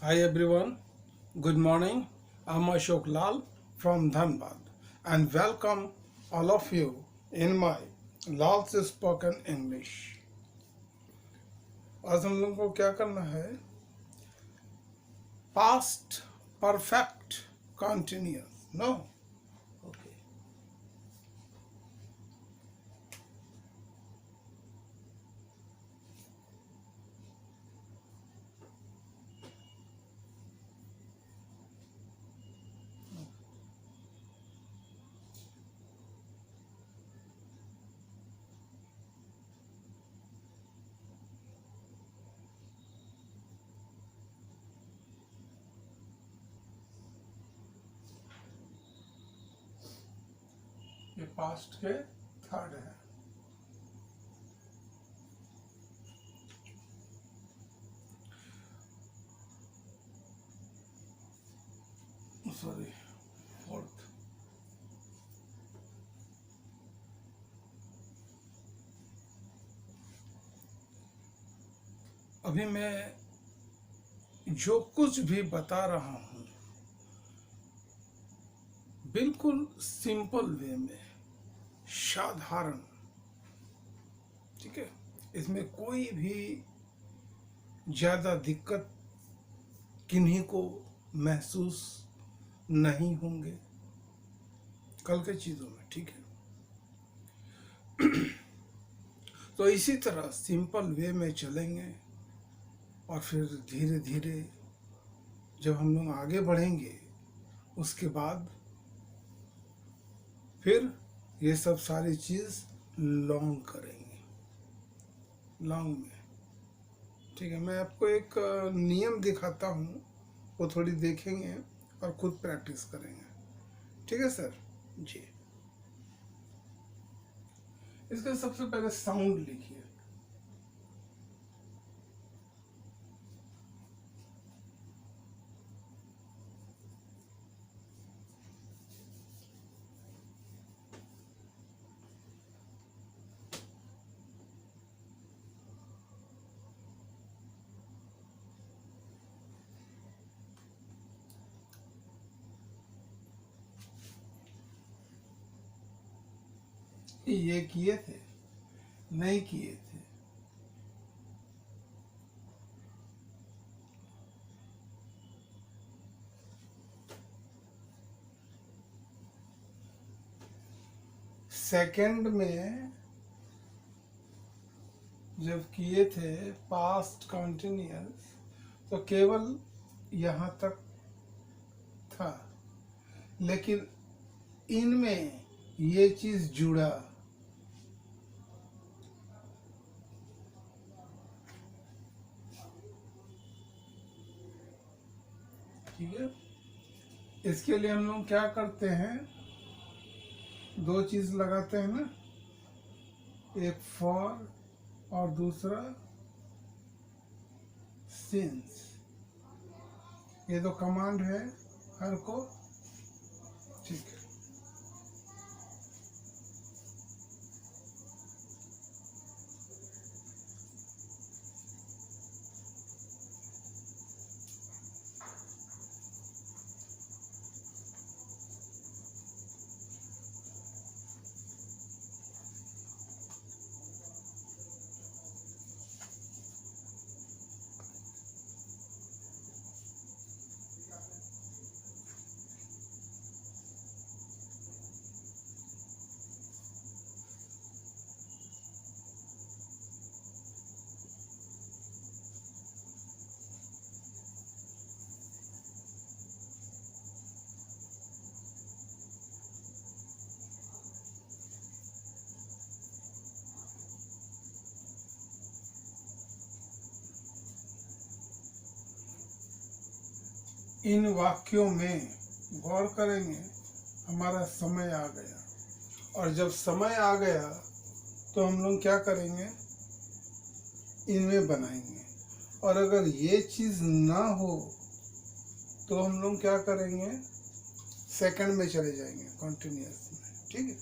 Hi everyone, good morning. I'm Ashok Lal from Dhanbad and welcome all of you in my Lal's Spoken English. आज हम लोगों को क्या करना है? Past perfect continuous. No? Okay. ये पास्ट के थर्ड है. Sorry, fourth. अभी मैं जो कुछ भी बता रहा हूँ बिल्कुल सिंपल वे में, साधारण, ठीक है. इसमें कोई भी ज़्यादा दिक्कत किन्हीं को महसूस नहीं होंगे कल के चीज़ों में, ठीक है. तो इसी तरह सिंपल वे में चलेंगे और फिर धीरे धीरे जब हम लोग आगे बढ़ेंगे उसके बाद फिर ये सब सारी चीज़ लॉन्ग करेंगे, लॉन्ग में, ठीक है. मैं आपको एक नियम दिखाता हूँ, वो थोड़ी देखेंगे और खुद प्रैक्टिस करेंगे, ठीक है सर जी. इसका सबसे पहले साउंड लिखिए. ये किए थे, नहीं किए थे. सेकंड में जब किए थे पास्ट कंटिन्यूअस तो केवल यहाँ तक था, लेकिन इनमें ये चीज जुड़ा. ठीक है. इसके लिए हम लोग क्या करते हैं, दो चीज लगाते हैं ना, एक फॉर और दूसरा सिंस. ये दो कमांड है हर को, ठीक है. इन वाक्यों में गौर करेंगे, हमारा समय आ गया, और जब समय आ गया तो हम लोग क्या करेंगे, इनमें बनाएंगे. और अगर ये चीज़ ना हो तो हम लोग क्या करेंगे, सेकंड में चले जाएंगे, कंटिन्यूअस में, ठीक है.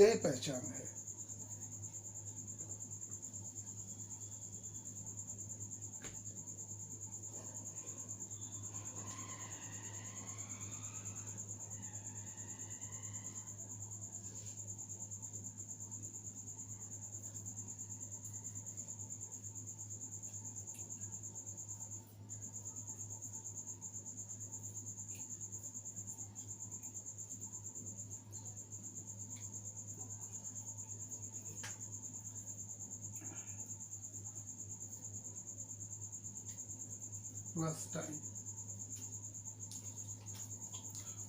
यही पहचान है. बस टाइम।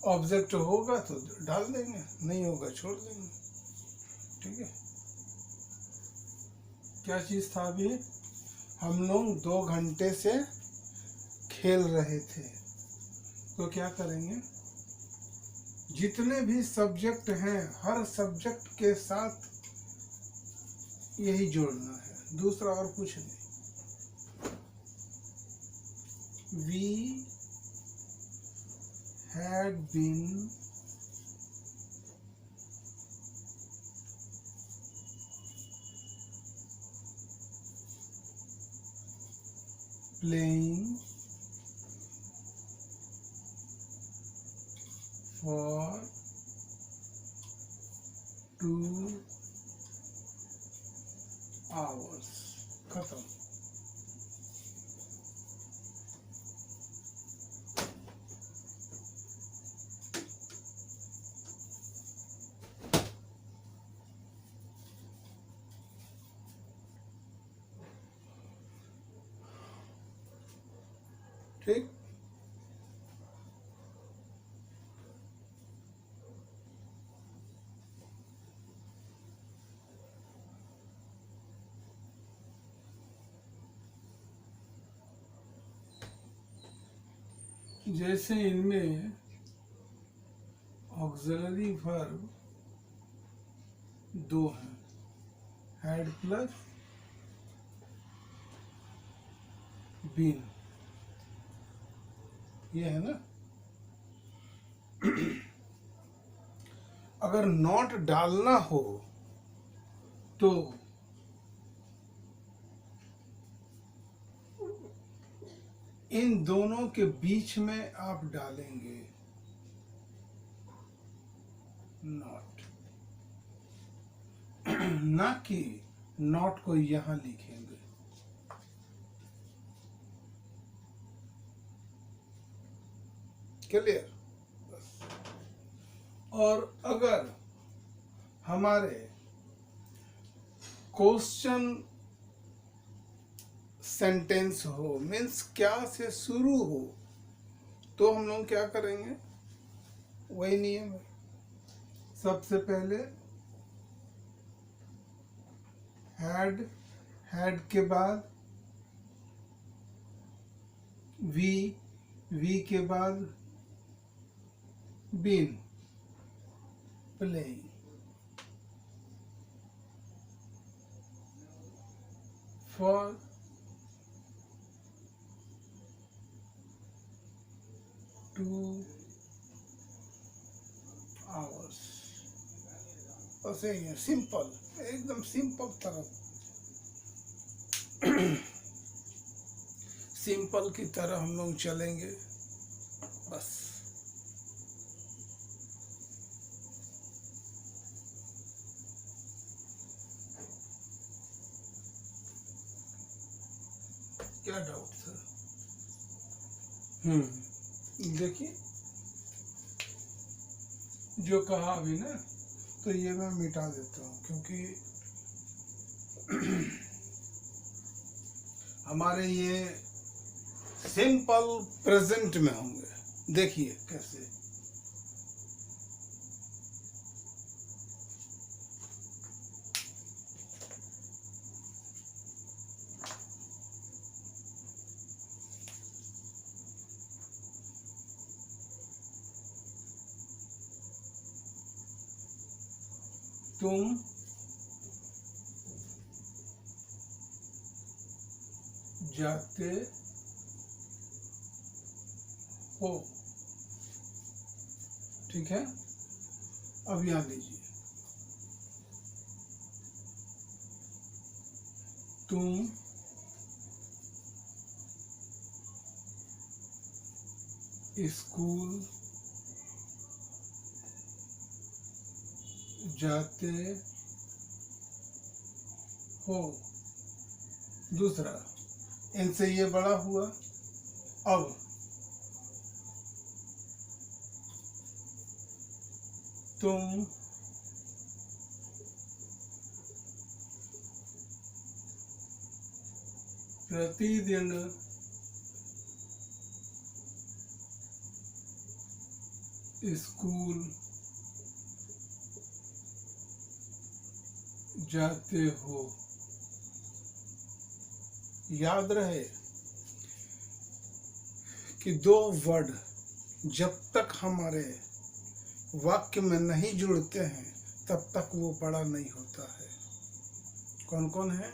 ऑब्जेक्ट होगा तो डाल देंगे, नहीं होगा छोड़ देंगे। ठीक है। क्या चीज था अभी? हम लोग 2 घंटे से खेल रहे थे, तो क्या करेंगे, जितने भी सब्जेक्ट हैं हर सब्जेक्ट के साथ यही जोड़ना है, दूसरा और कुछ नहीं। We had been playing for 2 hours। खत्म। ठीक। जैसे इनमें ऑक्सिलरी वर्ब 2 हैं, हैड प्लस बीन, ये है ना। अगर नॉट डालना हो तो इन दोनों के बीच में आप डालेंगे नॉट, ना कि नॉट को यहां लिखेंगे। क्लियर? और अगर हमारे क्वेश्चन सेंटेंस हो, मीन्स क्या से शुरू हो, तो हम लोग क्या करेंगे, वही नियम है। सबसे पहले हैड, हैड के बाद वी के बाद बीन, प्लेइंग। For 2 hours। बस यही है, सिंपल, एकदम सिंपल तरह, सिंपल की तरह हम लोग चलेंगे बस। क्या डाउट था? देखिए जो कहा अभी ना, तो ये मैं मिटा देता हूँ, क्योंकि हमारे ये सिंपल प्रेजेंट में होंगे। देखिए कैसे, तुम जाते हो, ठीक है। अब यहां लीजिए, तुम स्कूल जाते हो। दूसरा, इनसे ये बड़ा हुआ। अब तुम प्रतिदिन स्कूल जाते हो। याद रहे कि दो वर्ड जब तक हमारे वाक्य में नहीं जुड़ते हैं तब तक वो बड़ा नहीं होता है। कौन कौन है?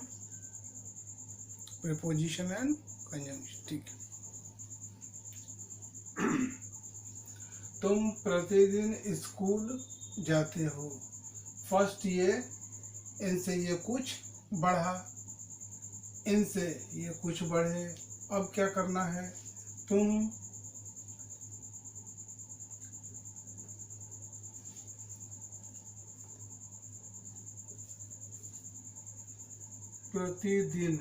Preposition and conjunction. ठीक है। तुम प्रतिदिन स्कूल जाते हो। फर्स्ट ये इनसे ये कुछ बढ़ा, इनसे ये कुछ बढ़े। अब क्या करना है? तुम प्रतिदिन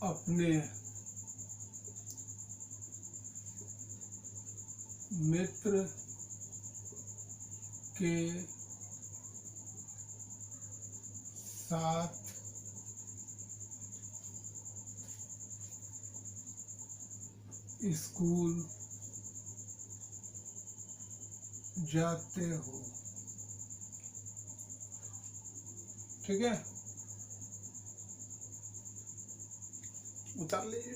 अपने मित्र के साथ स्कूल जाते हो। ठीक है, उतार लीजिए।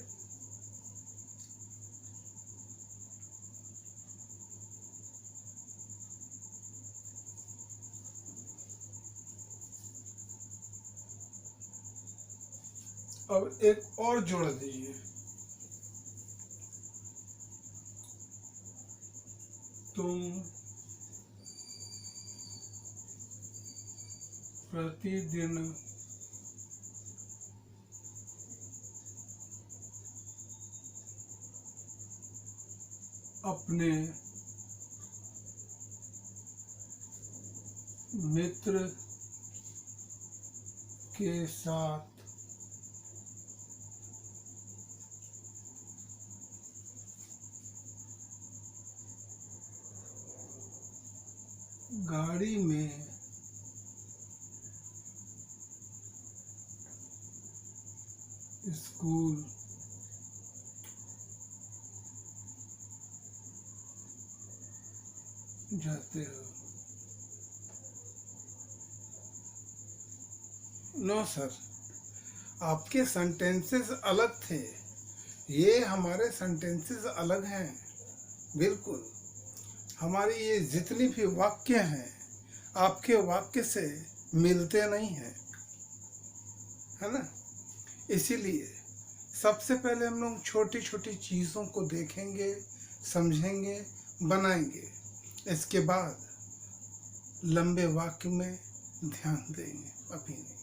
अब एक और जोड़ दीजिए। तुम प्रतिदिन अपने मित्र के साथ गाड़ी में स्कूल जाते हो। नो सर, आपके सेंटेंसेस अलग थे, ये हमारे सेंटेंसेस अलग हैं। बिल्कुल, हमारी ये जितनी भी वाक्य हैं आपके वाक्य से मिलते नहीं हैं, है ना। इसीलिए सबसे पहले हम लोग छोटी छोटी चीज़ों को देखेंगे, समझेंगे, बनाएंगे। इसके बाद लंबे वाक्य में ध्यान देंगे, अभी नहीं।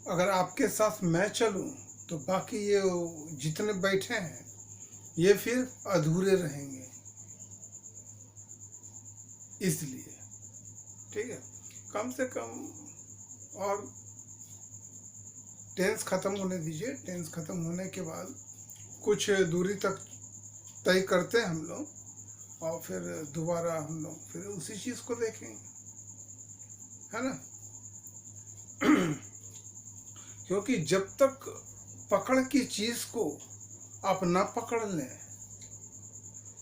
अगर आपके साथ मैं चलूं तो बाकी ये जितने बैठे हैं ये फिर अधूरे रहेंगे, इसलिए ठीक है। कम से कम और टेंस ख़त्म होने दीजिए। टेंस ख़त्म होने के बाद कुछ दूरी तक तय करते हैं हम लोग, और फिर दोबारा हम लोग फिर उसी चीज़ को देखेंगे, है ना। क्योंकि जब तक पकड़ की चीज़ को आप ना पकड़ लें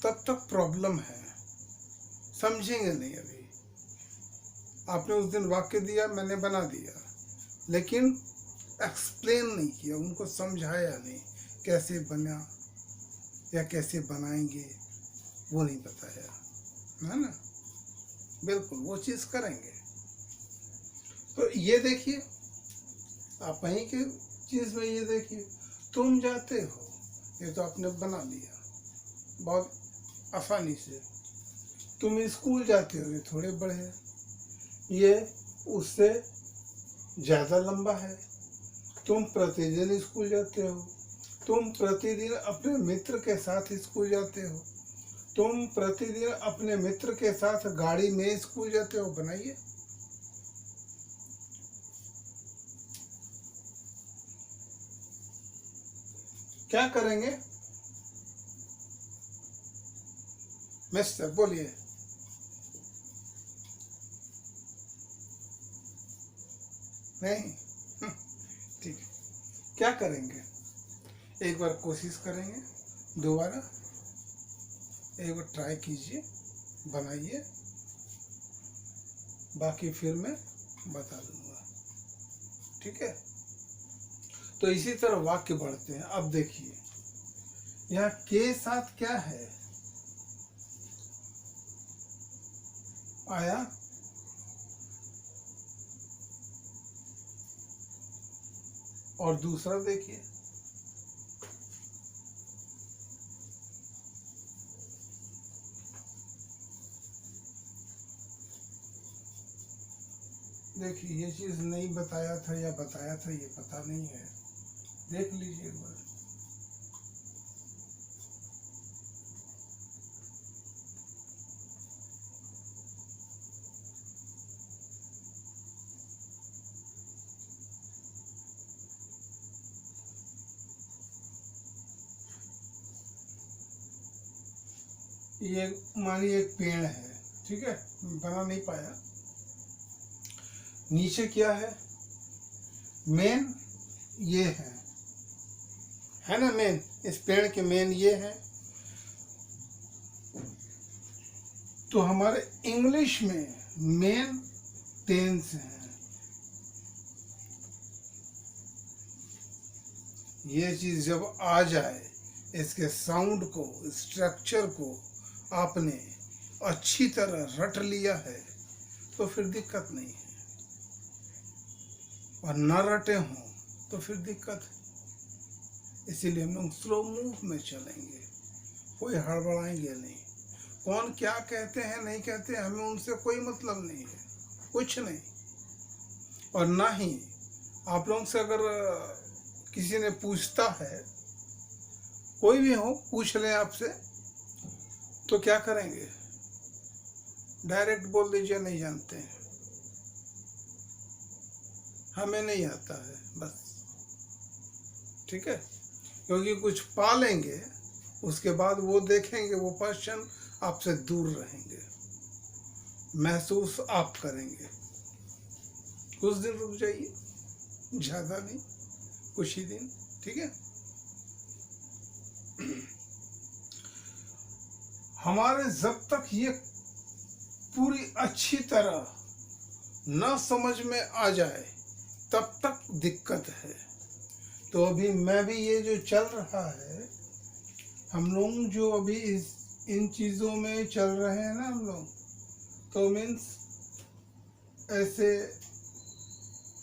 तब तक प्रॉब्लम है, समझेंगे नहीं। अभी आपने उस दिन वाक्य दिया, मैंने बना दिया, लेकिन एक्सप्लेन नहीं किया, उनको समझाया नहीं कैसे बना या कैसे बनाएंगे, वो नहीं बताया, है ना। बिल्कुल वो चीज़ करेंगे। तो ये देखिए, आप वहीं के चीज़ में ये देखिए, तुम जाते हो, ये तो आपने बना लिया बहुत आसानी से। तुम स्कूल जाते हो, ये थोड़े बड़े हैं, ये उससे ज़्यादा लंबा है। तुम प्रतिदिन स्कूल जाते हो, तुम प्रतिदिन अपने मित्र के साथ स्कूल जाते हो, तुम प्रतिदिन अपने मित्र के साथ गाड़ी में स्कूल जाते हो। बनाइए। क्या करेंगे मिस्टर, बोलिए। नहीं, क्या करेंगे, एक बार कोशिश करेंगे, दोबारा एक बार ट्राई कीजिए, बनाइए, बाकी फिर मैं बता दूंगा। ठीक है, तो इसी तरह वाक्य बढ़ते हैं। अब देखिए यहाँ के साथ क्या है, आया, और दूसरा देखिए देखिए ये चीज नहीं बताया था या बताया था ये पता नहीं है, देख लीजिए एक बार। ये मानिए एक पेड़ है, ठीक है, बना नहीं पाया। नीचे क्या है, मेन ये है ना, मेन, इस पेड़ के मेन ये है। तो हमारे इंग्लिश में मेन टेंस है। ये चीज जब आ जाए, इसके साउंड को, स्ट्रक्चर को आपने अच्छी तरह रट लिया है तो फिर दिक्कत नहीं है, और न रटे हों तो फिर दिक्कत है। इसीलिए हम लोग स्लो मूव में चलेंगे, कोई हड़बड़ाएंगे नहीं। कौन क्या कहते हैं नहीं कहते हैं, हमें उनसे कोई मतलब नहीं है, कुछ नहीं। और ना ही आप लोगों से अगर किसी ने पूछता है, कोई भी हो पूछ ले आपसे, तो क्या करेंगे, डायरेक्ट बोल दीजिए नहीं जानते हैं, हमें नहीं आता है, बस। ठीक है, क्योंकि कुछ पा लेंगे उसके बाद वो देखेंगे, वो पर्सन आपसे दूर रहेंगे, महसूस आप करेंगे। कुछ दिन रुक जाइए, ज़्यादा नहीं, कुछ ही दिन। ठीक है, हमारे जब तक ये पूरी अच्छी तरह न समझ में आ जाए तब तक दिक्कत है। तो अभी मैं भी ये जो चल रहा है, हम लोग जो अभी इन चीज़ों में चल रहे हैं ना हम लोग, तो मीन्स ऐसे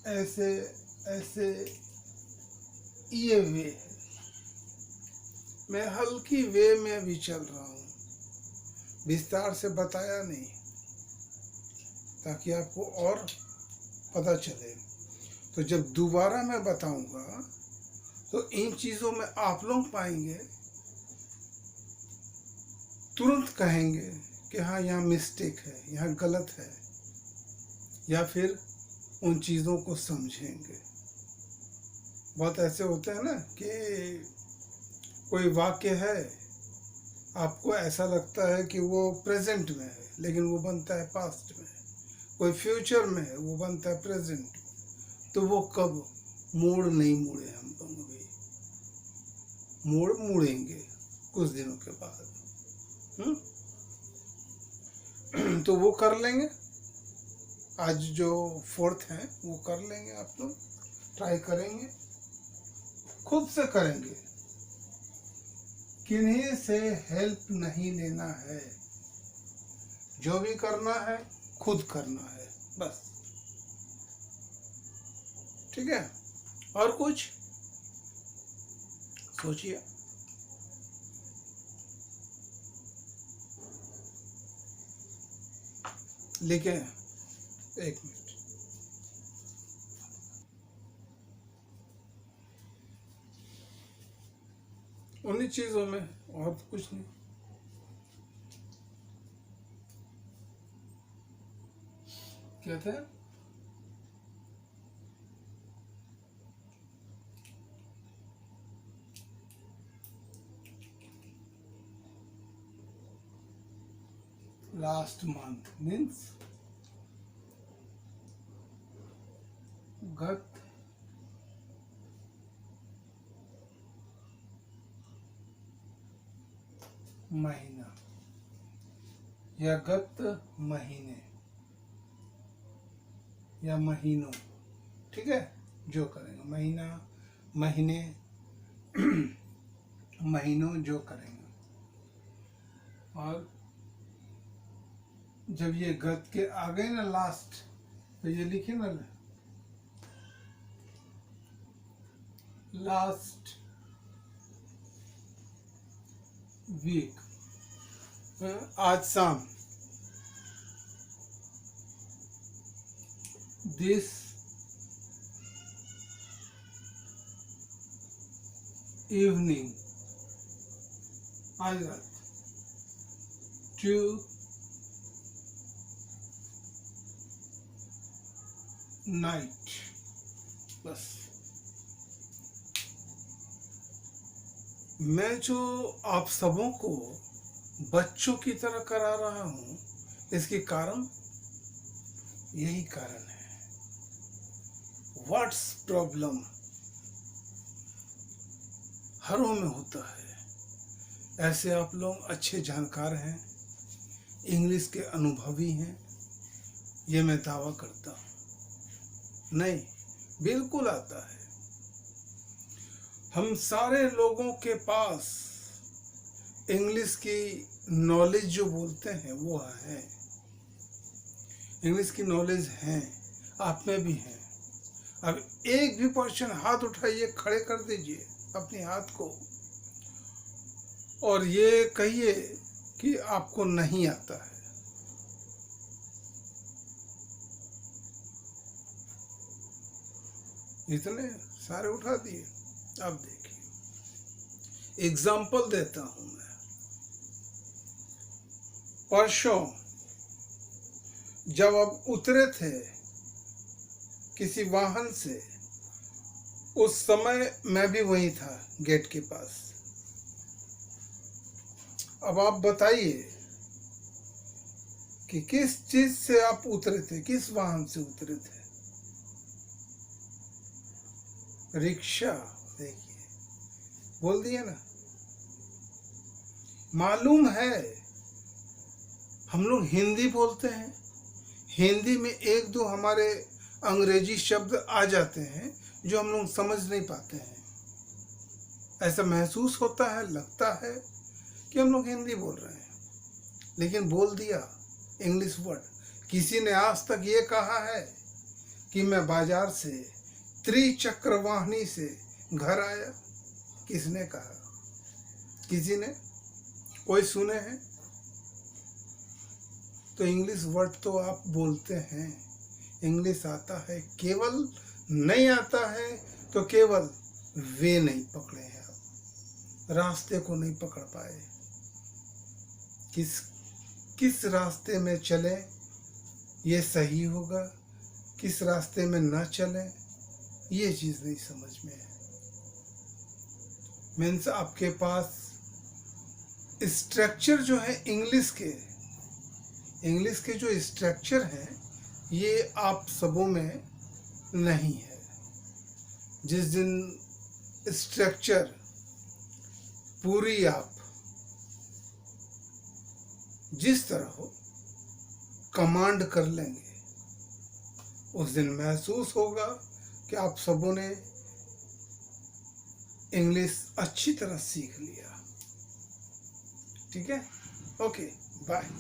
ऐसे ऐसे ये वे, मैं हल्की वे में भी चल रहा हूँ, विस्तार से बताया नहीं, ताकि आपको और पता चले। तो जब दोबारा मैं बताऊंगा तो इन चीज़ों में आप लोग पाएंगे, तुरंत कहेंगे कि हाँ यहाँ मिस्टेक है, यहाँ गलत है, या फिर उन चीज़ों को समझेंगे। बहुत ऐसे होते हैं ना कि कोई वाक्य है, आपको ऐसा लगता है कि वो प्रेजेंट में है लेकिन वो बनता है पास्ट में, कोई फ्यूचर में है वो बनता है प्रेजेंट में। तो वो कब मोड़ नहीं मुड़े, हम लोग अभी मोड़ मुड़ेंगे कुछ दिनों के बाद। तो वो कर लेंगे, आज जो 4th है वो कर लेंगे, आप लोग ट्राई करेंगे, खुद से करेंगे, किन्हीं से हेल्प नहीं लेना है, जो भी करना है खुद करना है, बस। ठीक है, और कुछ सोचिए। लिखे, एक मिनट। उन्हीं चीजों में, और कुछ नहीं। क्या था, लास्ट मंथ मीन्स गत महीना या गत महीने या महीनों, ठीक है, जो करेंगे महीना, महीने, महीनों जो करेंगे। और जब ये गत के आ गए ना लास्ट, तो ये लिखे ना लास्ट वीक, आज शाम, दिस इवनिंग, आज रात, टू नाइट, बस। मैं जो आप सबों को बच्चों की तरह करा रहा हूं, इसके कारण यही कारण है। व्हाट्स प्रॉब्लम हरों में होता है। ऐसे आप लोग अच्छे जानकार हैं, इंग्लिश के अनुभवी हैं, ये मैं दावा करता हूं। नहीं, बिल्कुल आता है। हम सारे लोगों के पास इंग्लिश की नॉलेज जो बोलते हैं वो है, इंग्लिश की नॉलेज है, आप में भी है। अब एक भी पर्सन हाथ उठाइए, खड़े कर दीजिए अपने हाथ को और ये कहिए कि आपको नहीं आता है। इतने सारे उठा दिए। अब देखिए, एग्जाम्पल देता हूं मैं। परसों जब आप उतरे थे किसी वाहन से, उस समय मैं भी वहीं था गेट के पास। अब आप बताइए कि किस चीज से आप उतरे थे, किस वाहन से उतरे थे? रिक्शा, देखिए बोल दिए ना। मालूम है हम लोग हिंदी बोलते हैं, हिंदी में एक दो हमारे अंग्रेजी शब्द आ जाते हैं जो हम लोग समझ नहीं पाते हैं। ऐसा महसूस होता है, लगता है कि हम लोग हिंदी बोल रहे हैं, लेकिन बोल दिया इंग्लिश वर्ड। किसी ने आज तक ये कहा है कि मैं बाजार से त्रिचक्र वाहनी से घर आया? किसने कहा? किसी ने? कोई सुने हैं? तो इंग्लिश वर्ड तो आप बोलते हैं, इंग्लिश आता है, केवल नहीं आता है तो केवल वे नहीं पकड़े हैं आप, रास्ते को नहीं पकड़ पाए। किस रास्ते में चले ये सही होगा, किस रास्ते में न चले ये चीज नहीं समझ में है। मीन्स आपके पास स्ट्रक्चर जो है इंग्लिश के जो स्ट्रक्चर है ये आप सबों में नहीं है। जिस दिन स्ट्रक्चर पूरी आप जिस तरह हो कमांड कर लेंगे, उस दिन महसूस होगा कि आप सबों ने इंग्लिश अच्छी तरह सीख लिया। ठीक है, ओके, बाय।